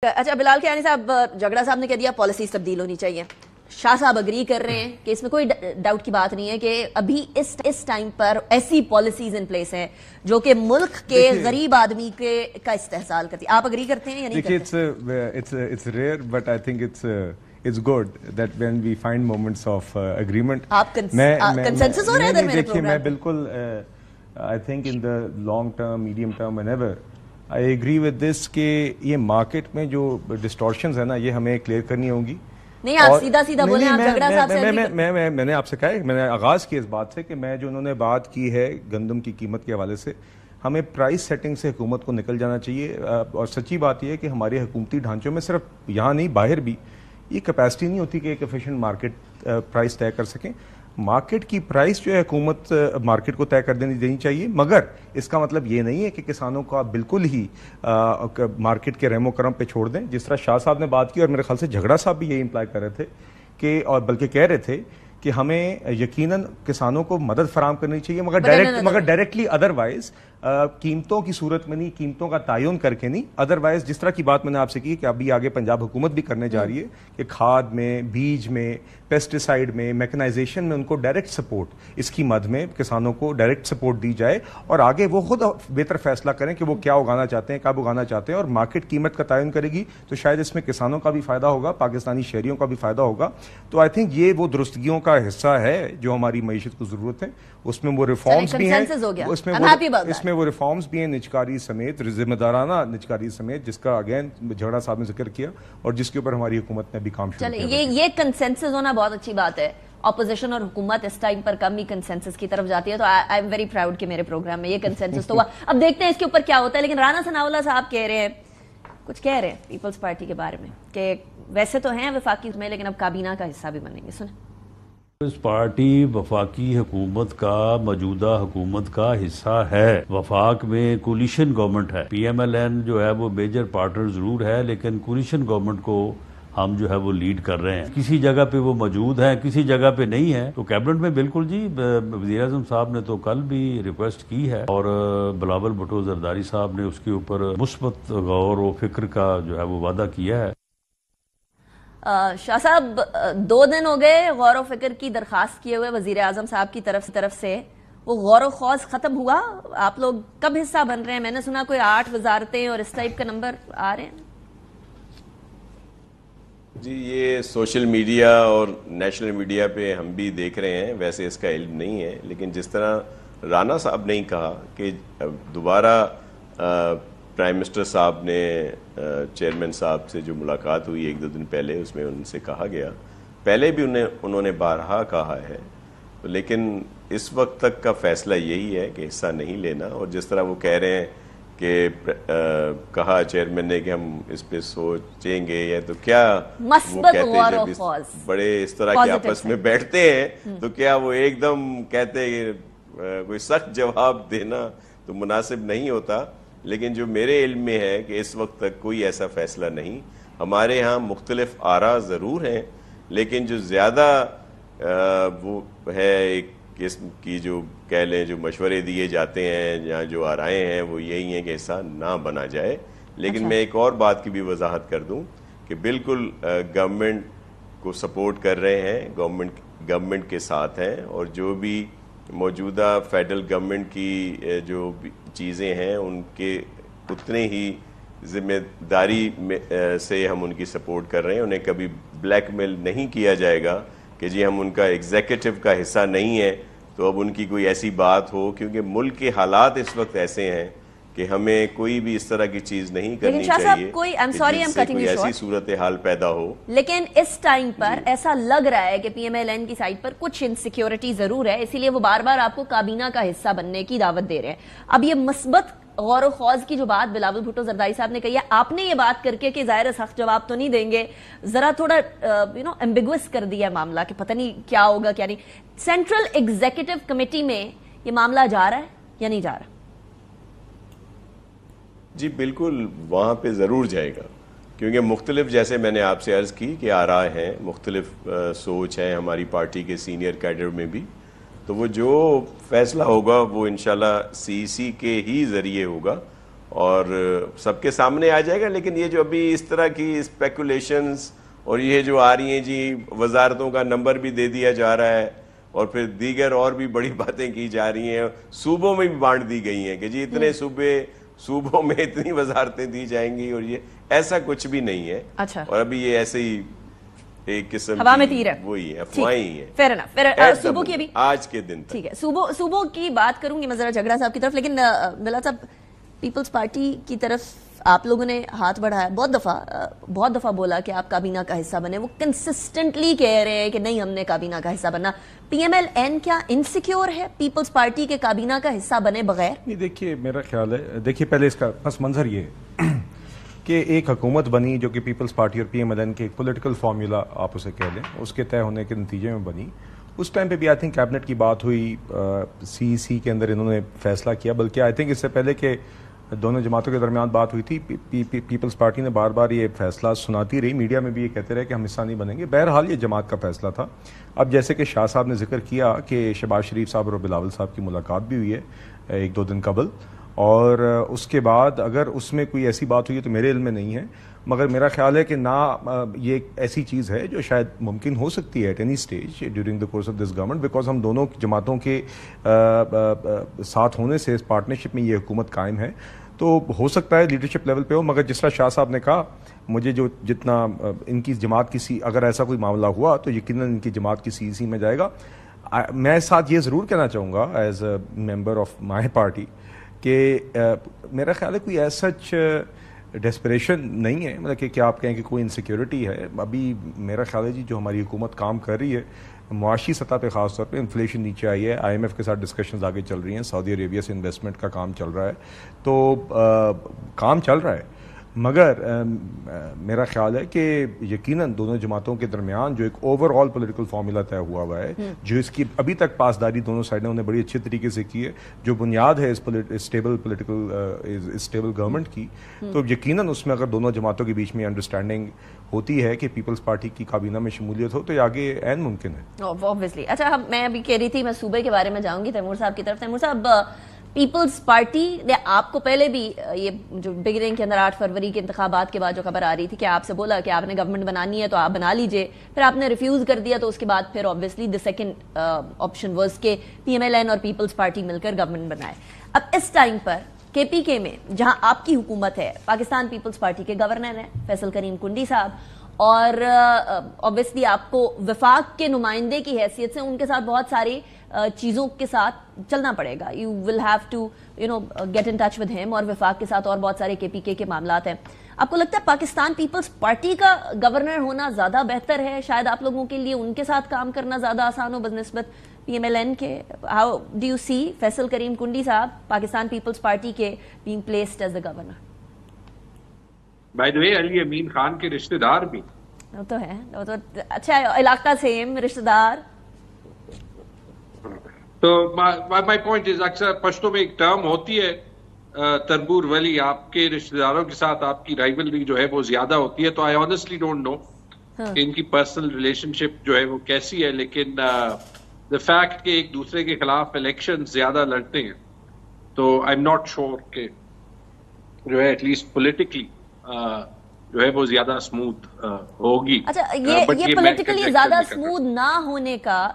اچھا بلال کیانی صاحب، جھگڑا صاحب نے کہہ دیا پالیسیز تبدیل ہونی چاہیے. شاہ صاحب اگری کر رہے ہیں کہ اس میں کوئی ڈاؤٹ کی بات نہیں ہے کہ ابھی اس ٹائم پر ایسی پالیسیز ان پلیس ہیں جو کہ ملک کے غریب آدمی کا استحصال کرتی. آپ اگری کرتے ہیں یا نہیں کرتے؟ It's rare, but I think it's good that when we find moments of agreement. آپ کنسنسس ہو رہا ہے ادھر میرے پروگرام؟ میں بالکل I think in the long term, medium term, whenever I agree with this کہ یہ مارکیٹ میں جو ڈسٹورشنز ہیں نا یہ ہمیں کلیئر کرنی ہوں گی. نہیں آپ سیدھا بولیں. آپ جھگڑا صاحب سے میں نے آپ سے کہا ہے، میں نے آغاز کیا اس بات سے کہ میں جو انہوں نے بات کی ہے گندم کی قیمت کے حوالے سے، ہمیں پرائس سیٹنگ سے حکومت کو نکل جانا چاہیے. اور سچی بات یہ ہے کہ ہمارے حکومتی ڈھانچوں میں صرف یہاں نہیں باہر بھی یہ کیپیسٹی نہیں ہوتی کہ ایک ایفیشینٹ مارکیٹ پرائس طے کر سکیں. مارکیٹ کی پرائس جو ہے حکومت مارکیٹ کو طے کر دینی چاہیے، مگر اس کا مطلب یہ نہیں ہے کہ کسانوں کو آپ بالکل ہی مارکیٹ کے رحم و کرم پہ چھوڑ دیں. جس طرح شاہ صاحب نے بات کی اور میرے خیال سے جھگڑا صاحب بھی یہی امپلائی کر رہے تھے کہ اور بلکہ کہہ رہے تھے کہ ہمیں یقیناً کسانوں کو مدد فراہم کرنی چاہیے مگر ڈائریکٹلی ادروائز قیمتوں کی صورت میں نہیں، قیمتوں کا تعین کر کے نہیں. ادروائز جس طرح کی بات میں نے آپ سے کی کہ ابھی آگے پنجاب حکومت بھی کرنے جا رہی ہے کہ کھاد میں، بیج میں، پیسٹیسائیڈ میں، میکنائزیشن میں ان کو ڈائریکٹ سپورٹ، اس کی مد میں کسانوں کو ڈائریکٹ سپورٹ دی جائے اور آگے وہ خود بہتر فیصلہ کریں کہ وہ کیا اگانا چاہتے ہیں، کب اگانا چاہتے ہیں، اور مارکیٹ قیمت کا تعین کرے گی تو شاید اس میں کسانوں کا بھی فائدہ ہوگا، پاکستانی شہریوں کا بھی فائدہ ہوگا. تو آئی تھنک یہ وہ درستگیوں کا حصہ ہے جو ہماری معیشت کو ضرورت ہے. اس میں وہ ریفارمز بھی ہیں، اس میں وہ ریفارمز بھی ہیں نجکاری سمیت، ذمہ دارانہ نجکاری سمیت، جس کا اگین جھگڑا صاحب نے ذکر کیا اور جس کے اوپر ہماری حکومت نے بھی کام شروع کیا. یہ کنسنسس ہونا بہت اچھی بات ہے. اپوزیشن اور حکومت اس ٹائم پر کم ہی کنسنسس کی طرف جاتی ہے، تو آئی ایم ویری پراؤڈ کہ میرے پروگرام میں یہ کنسنسس تو ہوا. اب دیکھتے ہیں اس کے اوپر کیا ہوتا ہے. لیکن رانا ثناءاللہ صاحب کہہ رہے ہیں، کچھ کہہ رہے ہیں پیپلز پارٹی کے بارے میں کہ ویسے تو ہیں وفاقی میں لیکن اب کابینہ کا حصہ بھی بنیں گے. سنیں. پیپلز پارٹی وفاقی حکومت کا، موجودہ حکومت کا حصہ ہے. وفاق میں کولیشن گورنمنٹ ہے. پی ایم ایل این جو ہے وہ میجر پارٹنر ضرور ہے لیکن کولیشن گورنمنٹ کو ہم جو ہے وہ لیڈ کر رہے ہیں. کسی جگہ پہ وہ موجود ہیں، کسی جگہ پہ نہیں ہے. تو کیبنٹ میں بالکل جی، وزیر اعظم صاحب نے تو کل بھی ریکویسٹ کی ہے اور بلاول بھٹو زرداری صاحب نے اس کے اوپر مثبت غور و فکر کا جو ہے وہ وعدہ کیا ہے. شاہ صاحب 2 دن ہو گئے غور و فکر کی درخواست کیے ہوئے وزیر اعظم صاحب کی طرف سے. وہ غور و خوض ختم ہوا؟ آپ لوگ کب حصہ بن رہے ہیں؟ میں نے سنا کوئی 8 وزارتیں اور اس ٹائپ کا نمبر آ رہے ہیں. جی یہ سوشل میڈیا اور نیشنل میڈیا پہ ہم بھی دیکھ رہے ہیں، ویسے اس کا علم نہیں ہے. لیکن جس طرح رانا صاحب نے کہا کہ دوبارہ پرائم منسٹر صاحب نے چیئرمین صاحب سے جو ملاقات ہوئی 1-2 دن پہلے، اس میں ان سے کہا گیا، پہلے بھی انہوں نے بارہا کہا ہے، لیکن اس وقت تک کا فیصلہ یہی ہے کہ حصہ نہیں لینا. اور جس طرح وہ کہہ رہے ہیں کہ کہا چیئرمین نے کہ ہم اس پہ سوچیں گے، یا تو کیا وہ کہتے ہیں جب بڑے اس طرح کے آپس میں بیٹھتے ہیں تو کیا وہ ایک دم کہتے ہیں کوئی سخت جواب دینا تو مناسب نہیں ہوتا. لیکن جو میرے علم میں ہے کہ اس وقت تک کوئی ایسا فیصلہ نہیں. ہمارے ہاں مختلف آراء ضرور ہیں لیکن جو زیادہ وہ ہے ایک قسم کی جو کہہ لیں جو مشورے دیے جاتے ہیں یا جو آرائیں ہیں وہ یہی ہیں کہ ایسا نہ بنا جائے. لیکن میں ایک اور بات کی بھی وضاحت کر دوں کہ بالکل گورنمنٹ کو سپورٹ کر رہے ہیں، گورنمنٹ کے ساتھ ہیں، اور جو بھی موجودہ فیڈرل گورنمنٹ کی جو چیزیں ہیں ان کے اتنے ہی ذمہ داری سے ہم ان کی سپورٹ کر رہے ہیں. انہیں کبھی بلیک میل نہیں کیا جائے گا کہ جی ہم ان کا ایگزیکٹو کا حصہ نہیں ہے تو اب ان کی کوئی ایسی بات ہو، کیونکہ ملک کے حالات اس وقت ایسے ہیں کہ ہمیں کوئی بھی اس طرح کی چیز نہیں کرنی چاہیے جس سے کوئی ایسی صورتحال پیدا ہو. لیکن اس ٹائم پر ایسا لگ رہا ہے کہ پی ایم ایل این کی سائٹ پر کچھ انسیکیورٹی ضرور ہے، اسی لیے وہ بار بار آپ کو کابینہ کا حصہ بننے کی دعوت دے رہے ہیں. اب یہ مثبت غور و خوض کی جو بات بلاول بھٹو زرداری صاحب نے کہی ہے، آپ نے یہ بات کر کے کہ ظاہر سخت جواب تو نہیں دیں گے، ذرا تھوڑا ایمبیگوس کر دیا معاملہ کہ پتہ نہیں کیا ہوگا کیا نہیں. سینٹرل ایگزیکٹو کمیٹی میں یہ معاملہ جا رہا ہے یا نہیں جا رہا؟ جی بالکل وہاں پہ ضرور جائے گا، کیونکہ مختلف، جیسے میں نے آپ سے عرض کی کہ آراء ہیں، مختلف سوچ ہے ہماری پارٹی کے سینئر کیڈر میں بھی. تو وہ جو فیصلہ ہوگا وہ انشاءاللہ سی سی کے ہی ذریعے ہوگا اور سب کے سامنے آ جائے گا. لیکن یہ جو ابھی اس طرح کی اسپیکولیشنز اور یہ جو آ رہی ہیں جی وزارتوں کا نمبر بھی دے دیا جا رہا ہے اور پھر دیگر اور بھی بڑی باتیں کی جا رہی ہیں, صوبوں میں بھی بانٹ دی گئی ہیں کہ جی اتنے صوبوں میں اتنی وزارتیں دی جائیں گی, اور یہ ایسا کچھ بھی نہیں ہے. اور ابھی یہ ایسے ہی ایک قسم ہوا میں تیر ہے, وہی ہے, افواہیں ہی ہیں. Fair enough. صوبوں کی ابھی آج کے دن ٹھیک ہے, صوبوں کی بات کروں گی میں ذرا جھگڑا صاحب کی طرف, لیکن بلا صاحب پیپلز پارٹی کی طرف آپ لوگوں نے ہاتھ بڑھایا, بہت دفعہ بولا کہ آپ کابینہ کا حصہ بنے, وہ کنسسٹنٹلی کہہ رہے ہیں کہ نہیں ہم نے کابینہ کا حصہ بننا. پی ایم ایل این کیا انسیکیور ہے پیپلز پارٹی کے کابینہ کا حصہ بنے بغیر؟ نہیں دیکھیے میرا خیال ہے, دیکھیے پہلے اس کا پس منظر یہ ہے کہ ایک حکومت بنی جو کہ پیپلز پارٹی اور پی ایم ایل این کے ایک پولیٹیکل فارمولا آپ اسے کہہ لیں, اس کے طے ہونے کے نتیجے میں بنی. اس ٹائم پہ بھی آئی تھنک کیبنٹ کی بات ہوئی, سی کے اندر انہوں نے فیصلہ کیا, بلکہ آئی تھنک اس سے پہلے کہ دونوں جماعتوں کے درمیان بات ہوئی تھی پیپلز پارٹی نے بار بار یہ فیصلہ سناتی رہی, میڈیا میں بھی یہ کہتے رہے کہ ہم حصہ نہیں بنیں گے. بہرحال یہ جماعت کا فیصلہ تھا. اب جیسے کہ شاہ صاحب نے ذکر کیا کہ شہباز شریف صاحب اور بلاول صاحب کی ملاقات بھی ہوئی ہے 1-2 دن قبل, اور اس کے بعد اگر اس میں کوئی ایسی بات ہوئی ہے تو میرے علم میں نہیں ہے, مگر میرا خیال ہے کہ نہ یہ ایک ایسی چیز ہے جو شاید ممکن ہو سکتی ہے at any stage during the course of this government, because ہم دونوں جماعتوں کے ساتھ ہونے سے اس پارٹنرشپ میں یہ حکومت قائم ہے. تو ہو سکتا ہے لیڈرشپ لیول پہ ہو, مگر جس طرح شاہ صاحب نے کہا, مجھے جو جتنا ان کی جماعت کی اگر ایسا کوئی معاملہ ہوا تو یقیناً ان کی جماعت کی سی میں جائے گا. میں ساتھ یہ ضرور کہنا چاہوں گا as a member of my party کہ میرا خیال ہے کوئی ایسا ڈیسپریشن نہیں ہے, مطلب کہ کیا آپ کہیں کہ کوئی انسیکیورٹی ہے. ابھی میرا خیال ہے جی جو ہماری حکومت کام کر رہی ہے معاشی سطح پہ, خاص طور پہ انفلیشن نیچے آئی ہے, آئی ایم ایف کے ساتھ ڈسکشنز آگے چل رہی ہیں, سعودی عربیہ سے انویسٹمنٹ کا کام چل رہا ہے, تو کام چل رہا ہے. مگر میرا خیال ہے کہ یقیناً دونوں جماعتوں کے درمیان جو ایک اوور آل پولیٹیکل فارمولا طے ہوا ہے, جو اس کی ابھی تک پاسداری دونوں سائڈوں نے بڑی اچھے طریقے سے کی ہے, جو بنیاد ہے اس اسٹیبل گورنمنٹ کی, تو یقیناً اس میں اگر دونوں جماعتوں کے بیچ میں انڈرسٹینڈنگ ہوتی ہے کہ پیپلز پارٹی کی کابینہ میں شمولیت ہو تو یہ آگے عین ممکن ہے. obviously. اچھا میں ابھی کہہ رہی تھی, میں صوبے کے بارے میں جاؤں گی تیمور صاحب کی طرف. تیمور صاحب, پیپلز پارٹی نے آپ کو پہلے بھی یہ جو بگننگ کے اندر 8 فروری کے انتخابات کے بعد جو خبر آ رہی تھی کہ آپ سے بولا کہ آپ نے گورنمنٹ بنانی ہے تو آپ بنا لیجئے, پھر آپ نے ریفیوز کر دیا, تو اس کے بعد پھر obviously the second option was کہ پی ایم ایل این اور پیپلز پارٹی مل کر گورنمنٹ بنائے. اب اس ٹائم پر کے پی کے میں جہاں آپ کی حکومت ہے, پاکستان پیپلز پارٹی کے گورنر ہیں فیصل کریم کنڈی صاحب, اور obviously آپ کو وفاق کے نمائندے کی حیثیت سے ان کے ساتھ بہت ساری چیزوں کے ساتھ چلنا پڑے گا. You will have to get in touch with ہم, اور وفاق کے ساتھ اور بہت سارے کے پی کے معاملات ہیں. آپ کو لگتا ہے پاکستان پیپلز پارٹی کا گورنر ہونا زیادہ بہتر ہے, شاید آپ لوگوں کے لیے ان کے ساتھ کام کرنا زیادہ آسان ہو بنسبت پی ایم ایل این کے؟ How do you see Faisal Karim Kundi sahib Pakistan Peoples Party کے being placed as a governor? By the way Ali Amin Khan کے رشتہ دار بھی وہ تو ہے, وہ تو اچھا علاقہ سیم رشتہ دار. تو مائی پوائنٹ از, اکثر پشتوں میں ایک ٹرم ہوتی ہے تربور ولی, آپ کے رشتہ داروں کے ساتھ آپ کی رائیولری جو ہے وہ زیادہ ہوتی ہے. تو آئی آنیسٹلی ڈونٹ نو کہ ان کی پرسنل ریلیشن شپ جو ہے وہ کیسی ہے, لیکن دا فیکٹ کہ ایک دوسرے کے خلاف الیکشن زیادہ لڑتے ہیں, تو آئی ایم ناٹ شیور کہ جو ہے ایٹ لیسٹ پولیٹیکلی جو ہے وہ زیادہ اسموتھ ہوگی. اچھا یہ پولیٹیکلی زیادہ اسموتھ نہ ہونے کا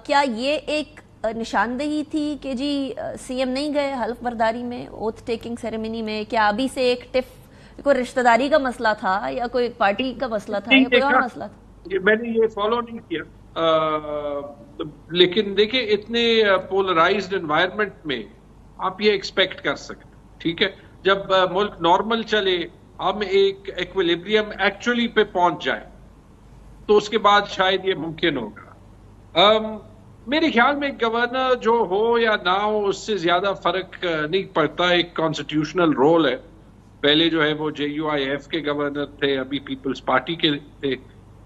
کیا یہ ایک نشاندہی تھی کہ جی سی ایم نہیں گئے حلف برداری میں, اوتھ ٹیکنگ سیریمنی میں؟ کیا ابھی سے ایک کوئی رشتہ داری کا مسئلہ تھا, یا کوئی پارٹی کا مسئلہ تھا, یا کوئی اور مسئلہ تھا؟ میں نے یہ فالو نہیں کیا, لیکن دیکھیں اتنے پولرائزڈ انوائرمنٹ میں آپ یہ ایکسپیکٹ کر سکتے, ٹھیک ہے, جب ملک نارمل چلے, ہم ایک ایکویلیبریم ایکچولی پہ پہنچ جائے, تو اس کے بعد شاید یہ ممکن ہوگا. میرے خیال میں گورنر جو ہو یا نہ ہو اس سے زیادہ فرق نہیں پڑتا, ایک کانسٹیٹیوشنل رول ہے. پہلے جو ہے وہ جے یو آئی ایف کے گورنر تھے, ابھی پیپلز پارٹی کے تھے.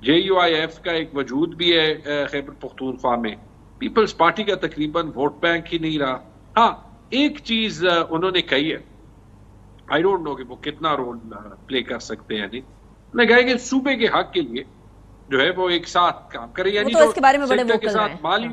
جے یو آئی ایف کا ایک وجود بھی ہے خیبر پختونخوا میں, پیپلز پارٹی کا تقریباً ووٹ بینک ہی نہیں رہا. ہاں ایک چیز انہوں نے کہی ہے, آئی ڈونٹ نو کہ وہ کتنا رول پلے کر سکتے ہیں, نہیں, میں کہا کہ صوبے کے حق کے لیے جو ہے وہ ایک ساتھ کام کرے, یعنی تو اس کے بارے میں بڑے کے ساتھ مالی